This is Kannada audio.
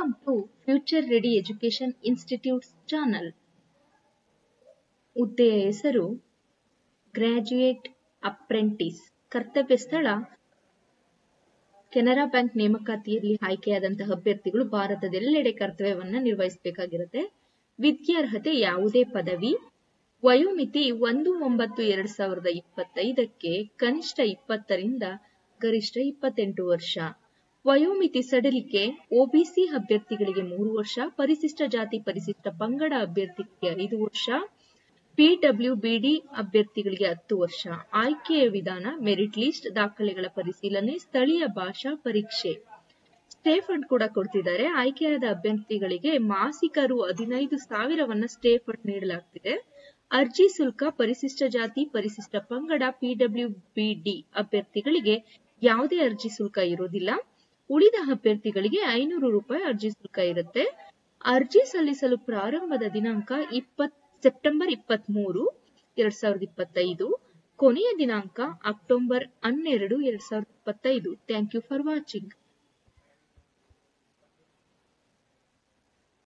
Welcome to future ready education institutes channel. ಹುದ್ದೆಯ ಹೆಸರು ಗ್ರಾಜ್ಯುಯೇಟ್ ಅಪ್ರೆಂಟಿಸ್. ಕರ್ತವ್ಯ ಸ್ಥಳ ಕೆನರಾ ಬ್ಯಾಂಕ್ ನೇಮಕಾತಿಯಲ್ಲಿ ಆಯ್ಕೆಯಾದಂತಹ ಅಭ್ಯರ್ಥಿಗಳು ಭಾರತದೆಲ್ಲೆಡೆ ಕರ್ತವ್ಯವನ್ನ ನಿರ್ವಹಿಸಬೇಕಾಗಿರುತ್ತೆ. ವಿದ್ಯಾರ್ಹತೆ ಯಾವುದೇ ಪದವಿ. ವಯೋಮಿತಿ 1/9/2025 ಕನಿಷ್ಠ 20ರಿಂದ ಗರಿಷ್ಠ 28 ವರ್ಷ. ವಯೋಮಿತಿ ಸಡಿಲಿಕೆ ಒಬಿಸಿ ಅಭ್ಯರ್ಥಿಗಳಿಗೆ 3 ವರ್ಷ, ಪರಿಶಿಷ್ಟ ಜಾತಿ ಪರಿಶಿಷ್ಟ ಪಂಗಡ ಅಭ್ಯರ್ಥಿಗಳಿಗೆ 5 ವರ್ಷ, ಪಿಡಬ್ಲ್ಯೂಬಿಡಿ ಅಭ್ಯರ್ಥಿಗಳಿಗೆ 10 ವರ್ಷ. ಆಯ್ಕೆಯ ವಿಧಾನ ಮೆರಿಟ್ ಲಿಸ್ಟ್, ದಾಖಲೆಗಳ ಪರಿಶೀಲನೆ, ಸ್ಥಳೀಯ ಭಾಷಾ ಪರೀಕ್ಷೆ. ಸ್ಟೇ ಫಂಡ್ ಕೂಡ ಕೊಡ್ತಿದ್ದಾರೆ. ಆಯ್ಕೆಯಾದ ಅಭ್ಯರ್ಥಿಗಳಿಗೆ ಮಾಸಿಕ ರು 15,000 ಸ್ಟೇ ಫಂಡ್ ನೀಡಲಾಗ್ತಿದೆ. ಅರ್ಜಿ ಶುಲ್ಕ ಪರಿಶಿಷ್ಟ ಜಾತಿ ಪರಿಶಿಷ್ಟ ಪಂಗಡ ಪಿಡಬ್ಲ್ಯೂಬಿಡಿ ಅಭ್ಯರ್ಥಿಗಳಿಗೆ ಯಾವುದೇ ಅರ್ಜಿ ಶುಲ್ಕ ಇರುವುದಿಲ್ಲ. ಉಳಿದ ಅಭ್ಯರ್ಥಿಗಳಿಗೆ 500 ರೂಪಾಯಿ ಅರ್ಜಿ ಶುಲ್ಕ ಇರುತ್ತೆ. ಅರ್ಜಿ ಸಲ್ಲಿಸಲು ಪ್ರಾರಂಭದ ದಿನಾಂಕ ಸೆಪ್ಟೆಂಬರ್ 23, 2025. ಕೊನೆಯ ದಿನಾಂಕ October 12, 2025. Thank you for watching.